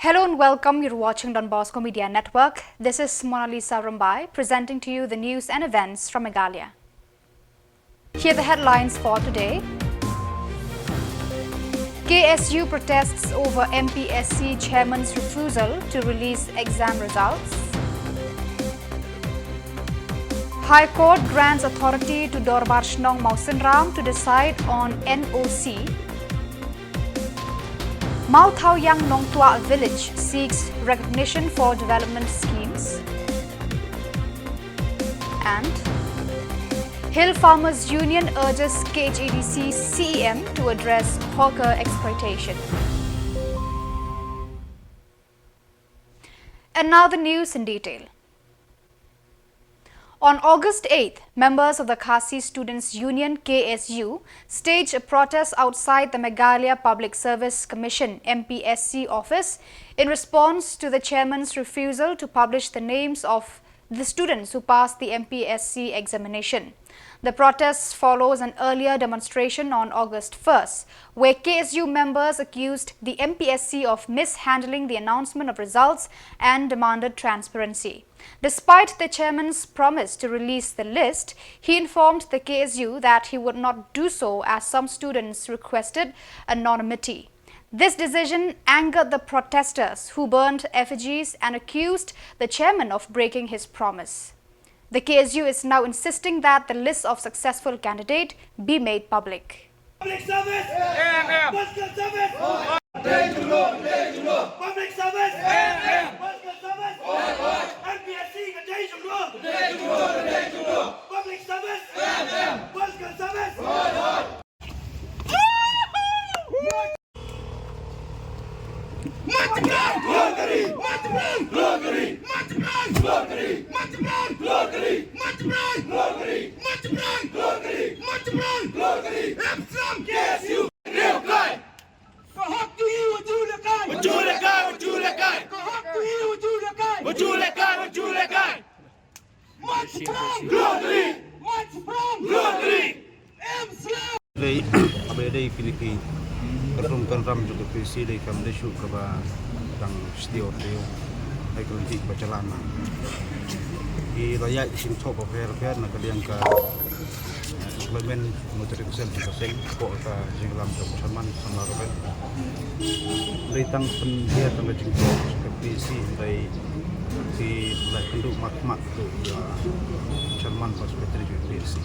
Hello and welcome. You're watching Don Bosco Media Network. This is Mona Lisa Rumbai presenting to you the news and events from Meghalaya. Here are the headlines for today. KSU protests over MPSC chairman's refusal to release exam results. High Court grants authority to Dorbar Shnong Mausinram to decide on NOC. Mau Thau Yang Nong Tua village seeks recognition for development schemes. And Hill Farmers Union urges KHADC CEM to address hawker exploitation. And now the news in detail. On August 8th, members of the Khasi Students Union KSU staged a protest outside the Meghalaya Public Service Commission MPSC office in response to the chairman's refusal to publish the names of the students who passed the MPSC examination. The protest follows an earlier demonstration on August 1st, where KSU members accused the MPSC of mishandling the announcement of results and demanded transparency. Despite the chairman's promise to release the list, he informed the KSU that he would not do so as some students requested anonymity. This decision angered the protesters who burned effigies and accused the chairman of breaking his promise. The KSU is now insisting that the list of successful candidates be made public. Public service! Personal service! Public service! Personal service! MPSC Public service! Personal service! Dari abadai piliki kerumkan ram juga PC dari kami desu kaba tang stio teo ay kunti bacalana I layak isim top of hair na kaliang ka implement notary kusel sa seng ko ta jinglam ka musaman sama roben dari tang pendia tang jing ka PC dari si lai penduk mak tu Sharman pas petri PC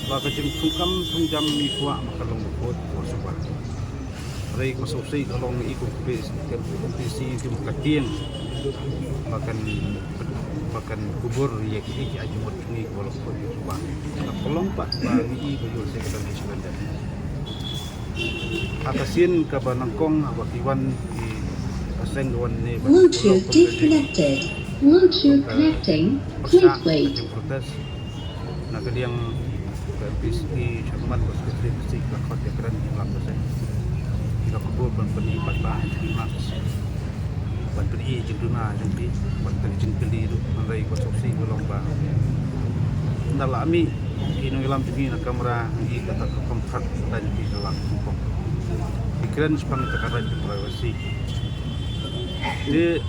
baka jing tungkam tungjam mi kuwa makalong bukod o suba ray ko sosay kalong ikong PC yung katiang bahkan kubur ya kiki ajumot ni walau ko yung suba nakolong pa mi ko yung sekretar di Suwanda atasin ka ba nangkong wakiwan I asengwan ni Bluetooth disconnected. Bluetooth connecting. Please wait. Protes na kaliang PSP Sharman was the kakot ya keren yang lam saya kita kubur ban peni patah di mas ban peni jenduna jadi ban peni jengkeli itu mandai konstruksi lomba ndalami ino ilam tinggi na kamera di kata kompak dan di dalam kompok pikiran sepang tekaran di privasi ini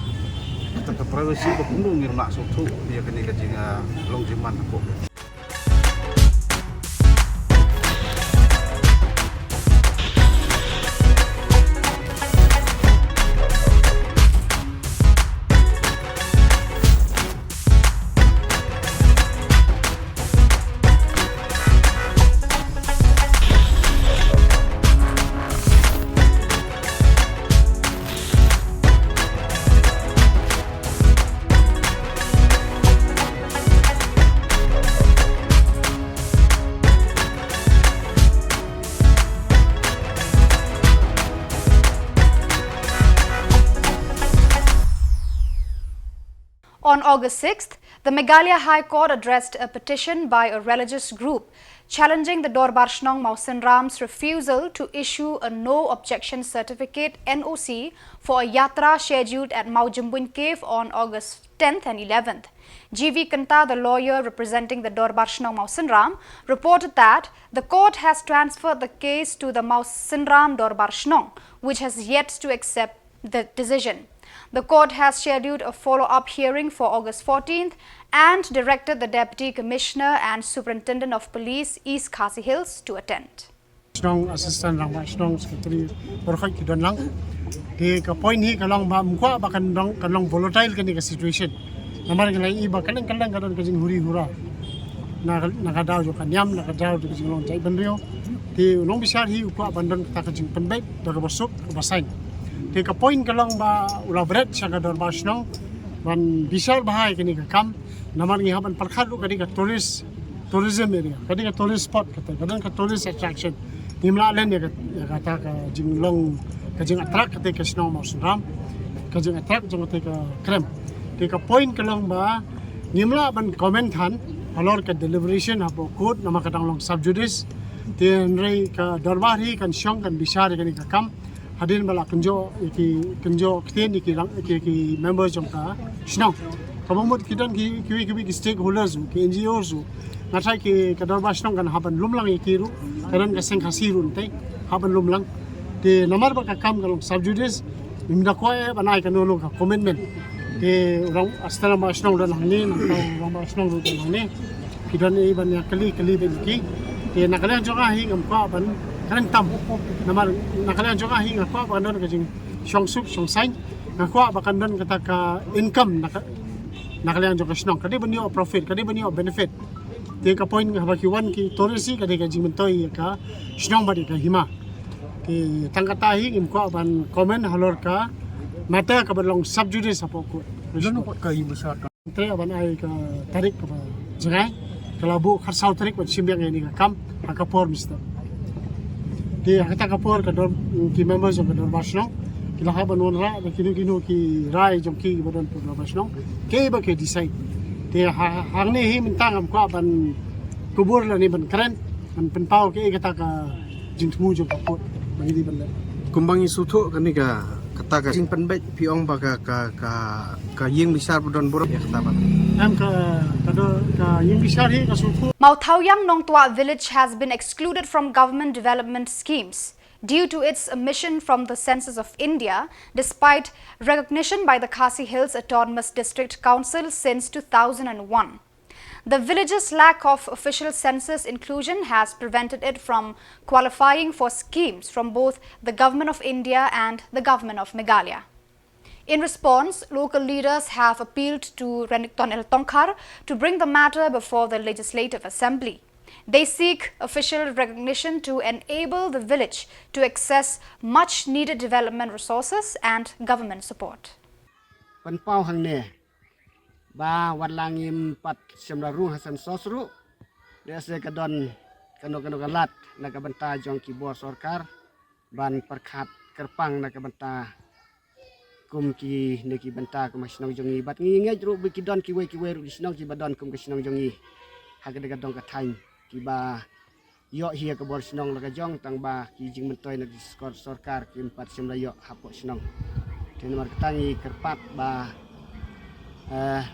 kata privasi bakundung yang nak sotu dia kena kajinga long jiman aku. On August 6th, the Meghalaya High Court addressed a petition by a religious group challenging the Dorbar Shnong Mausinram's refusal to issue a no objection certificate NOC for a yatra scheduled at Maujimbuin Cave on August 10th and 11th. G.V. Kanta, the lawyer representing the Dorbar Shnong Mausinram, reported that the court has transferred the case to the Mausinram Dorbar Shnong, which has yet to accept the decision. The court has scheduled a follow-up hearing for August 14th and directed the Deputy Commissioner and Superintendent of Police East Khasi Hills to attend. Strong assistant rang strong secretary berkhoi ki don lang di ka point hi kalong ba mukha ba kan long volatile kan ka situation namar ngai iba kan kan ka don ka jing huri hura na ka daw jo kan yam na ka daw jo jing long chai ban rio di long bisar hi ukwa ban don ta ka jing penbet do ka bosuk ba sain di ka point kalong ba ula bret sa ka don ba snong ban bisar bahai kan ka kam namar ngai haban parkhat lu ka di ka tourism area ka di ka tourist spot ka don ka tourist attraction Nimla len ya kata ka jinglong ka jing atrak ka ka snow mouse ram ka jing atrak jong ka krem ka point ka lang ba nimla ban comment han alor ka deliberation apo court nama ka long subjudice ten rei ka darbari kan syong kan bisar kan ka kam hadin bala kenjo kten ki members jong ka snow kabomot kidan ki stakeholders ki NGOs Nasai ki kadar basnong kan haban lumlang ikiru karan kaseng kasirun tay haban lumlang di namar ba kakam kalong subjudice nimda ko banai kanolo ka commitment di orang astana basnong dan hangni orang basnong dan hangni kidan iban ya kali benki di nakalian joka hi ngam ko ban karan tam namar nakalian joka hi ngam ko ban don ka jing syongsuk syongsai ngako ba kan don kata ka income nakalian joka snong kadi banyo profit kadi banyo benefit Dia ka point ka kiwan ki torisi ka de ka jingmentoi ka snong bari ka hima ki tangkatahi im ko ban comment halor ka mata ka balong subjudice apo ko jono ka hima sa ka tre ban ai ka tarik ka jangai kalabu kharsau tarik ban simbiang ni ka kam ka por mister dia kata ka por ka dor ki members of the basnong kila ha ban ra da kinu ki rai jom ki badon por basnong ke ba ke decide dia hang ni hi mintang am ko ban kubur la ni ban keren ban penpau ke kata ka jingmu jo ka pot bagi di ban Kumbang isuto kan ni ka kata ka sing penbet piong ba ka ying besar budon borok ya kata ba am ka yung bisar hi ka sutu Mau Thau Yang Nong Tua village has been excluded from government development schemes due to its omission from the census of India, despite recognition by the Khasi Hills Autonomous District Council since 2001. The village's lack of official census inclusion has prevented it from qualifying for schemes from both the Government of India and the Government of Meghalaya. In response, local leaders have appealed to Renekton El Tongkhar to bring the matter before the Legislative Assembly. They seek official recognition to enable the village to access much needed development resources and government support. Penpau hang ne ba walangim pat semlaru hasan sosru dia se kadon kano galat na kabanta jong ki bor sarkar ban perkhat kerpang na kabanta kum ki ne ki banta kum snong jongi bat ngi nge ru bi kidon ki we ru snong ki badon kum ki snong jongi ha ka de kadong ka thain ki ba yo hia ka bor snong la ka jong tang ba ki jing mentoi na skor sarkar ki empat semla yo hapo snong ten mar tangi kerpat ba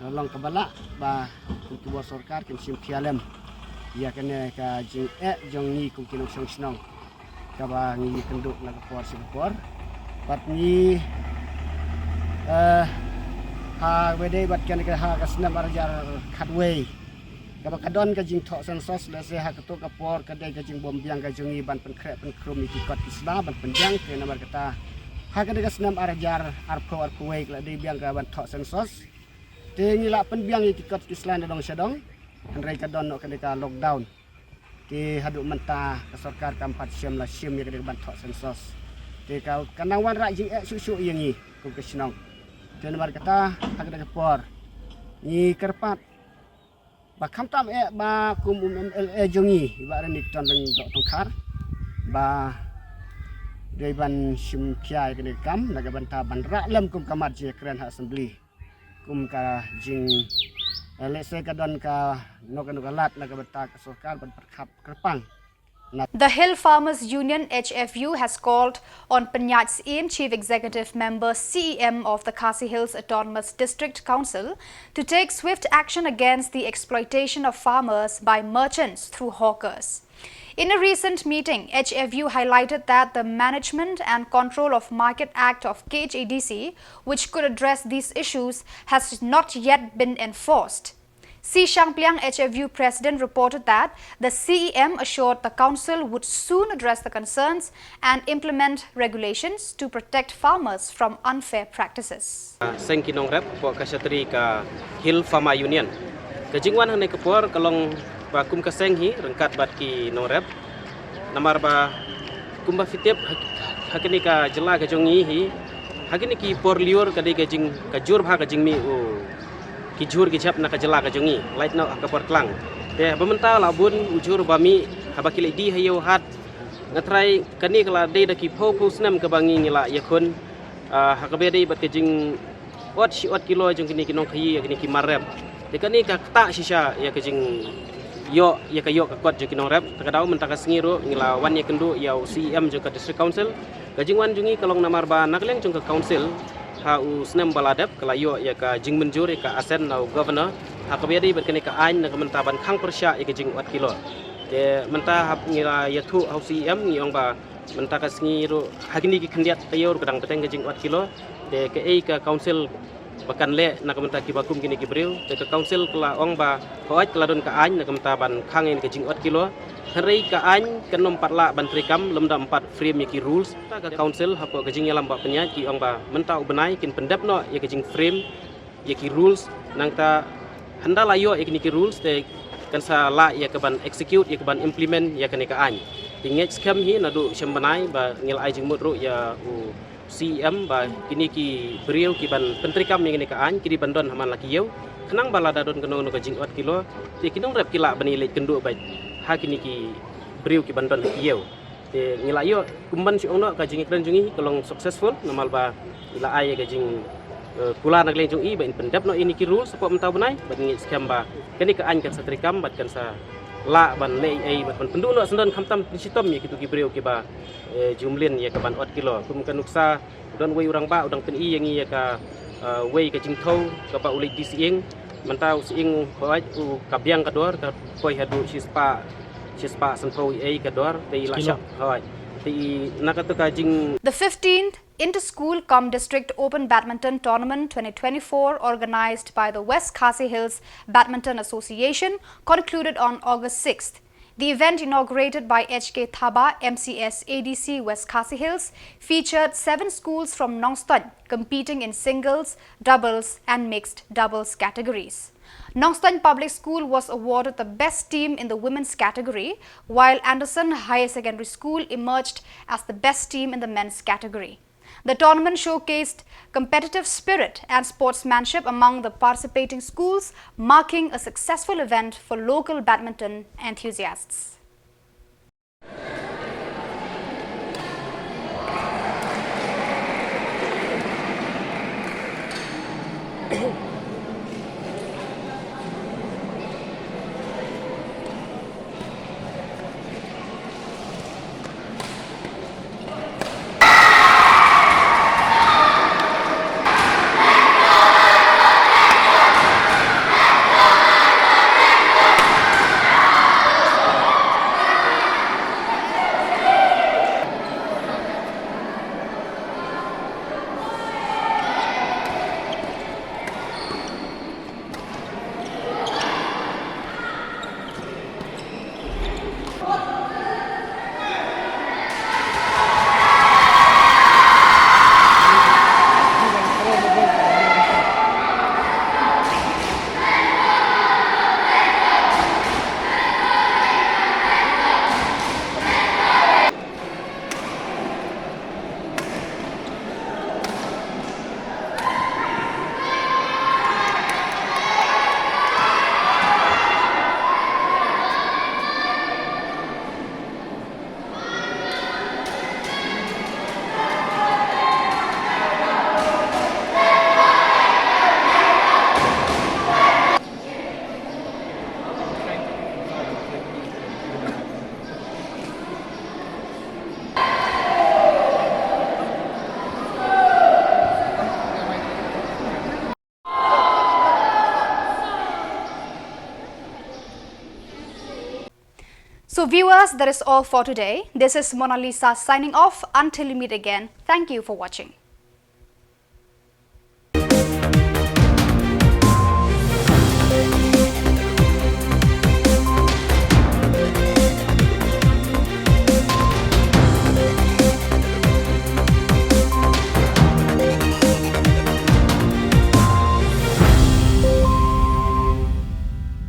lolong kabala ba ki bor sarkar ki sim khialem ya kene ka jing jong ni kum ki snong snong ka ba ngi kenduk na ka por singapor pat ni ha wede bat kan ka ha ka snam arjar khatway ka kadon ka jing tho sensos le se ha ka to ka por ka de ka jing bom biang ka jungi ban pen kre pen krum ki kot kisba ban penjang ke namar kata ha ka de ka snam arjar arpo way la de biang ka ban tho sensos te ni la pen biang ki kot kislan dong sedong kan rai ka don no ka de ka lockdown ke hadu menta ka sarkar ka 4 sim la sim ya ka de ban tho sensos te ka kanawan ra jing susu yangi ku ka snong te namar kata ha ka de ka por ni kerpat ba kham tam ba kum jongi ba ran ton dang dok tongkhar ba dei ban sim khiai ke kam naga banta ban ra lam kum kamat je kran ha assembly kum ka jing le se ka don ka no ka lat naga banta ka sarkar ban perkhap kerpang The Hill Farmers Union HFU has called on Penyat Siem Chief Executive Member CEM of the Khasi Hills Autonomous District Council to take swift action against the exploitation of farmers by merchants through hawkers. In a recent meeting, HFU highlighted that the Management and Control of Market Act of KHADC, which could address these issues, has not yet been enforced. Si Shangpliang HFU president reported that the CEM assured the council would soon address the concerns and implement regulations to protect farmers from unfair practices. Seng kinong rep po kasyatri ka Hill Farmer Union. Kajingwan hanay kapor kalong ba kum kaseng hi rengkat bat ki nong rep. Namar ba kum ba fitip hakini ka jela ka jongi hi hakini ki por liur kadai kajing kajur bha kajing mi kijur kicap nak jela ka jongi light now ka por klang te bamenta labun ujur bami habakile di hayo hat ngatrai kani kala dei da ki pho snam ka bangi ngila yakun hakabe dei bat kajing ot kilo jong kini kinong khayi kini ki marep te kani ka ta shisha ya kajing yo ya kayo ka kot jong kinong rep takadau mentaka sngiro ngila wan ya kendu ya CEM jong ka district council kajing wan jongi kalong namar ba nakleng jong ka council ha usnem baladep kalayo ya ka jing menjur ka asen nau governor ha kabedi berkene ka ain na mentaban khang persya ya ka jing 4 kilo te menta hap ngira ya thu au CM ngi ong ba menta ka sngi ro hagini ki khendiat tayor kadang peteng ka jing 4 kilo te ke ei ka council bakan le na menta ki bakum kini ki breu te ka council kala ong ba hoaj kala don ka ain na menta ban khang en ka jing 4 kilo hari ka ain kenom 4 la ban trikam lemda 4 frame ki rules ta ka council hapo ka jing yalam ba penya ki ong ba menta ubenai kin pendap no ya ka jing frame ya ki rules nang ta handa layo ya ki rules te kan sa la ya ka ban execute ya ka ban implement ya ka ne ka ain tingek scam hi na du sembanai ba ngil ai jing mudru ya CM ba kini ki breu ki ban pentrikam ni ka ain ki di bandon haman laki yeu kenang bala dadon kenong ka jing 4 kilo te kinong rep kila bani lek kendu ba ha kini ki breu ki bandon yeu te ngilayo kumban si ono ka jing ikran jungi kalong successful namal ba ila ai ka jing kula nak leng jung i ba in pendap no ini ki rule support mentau benai ba ngi scam ba kini ka ain kan satrikam bat kan sa la ban le ai bat pendu no sendan khamtam sitom ya kitu ki breu ki ba jumlin ya ka ban 4 kilo kum kan nuksa don wei urang ba udang pen i yang ya ka wei ka jing thau ka ba ulai di siing mentau siing hoaj u kabyang ka dor ka koi hadu sispa sanpro ai ka dor te la sha hoaj te nakatu ka jing. The 15th Inter-School District Open Badminton Tournament 2024 organized by the West Khasi Hills Badminton Association concluded on August 6th. The event, inaugurated by HK Thaba MCS ADC West Khasi Hills, featured 7 schools from Nongstoin competing in singles, doubles and mixed doubles categories. Nongstoin Public School was awarded the best team in the women's category, while Anderson Higher Secondary School emerged as the best team in the men's category. The tournament showcased competitive spirit and sportsmanship among the participating schools, marking a successful event for local badminton enthusiasts. So viewers, that is all for today. This is Mona Lisa signing off. Until we meet again, thank you for watching.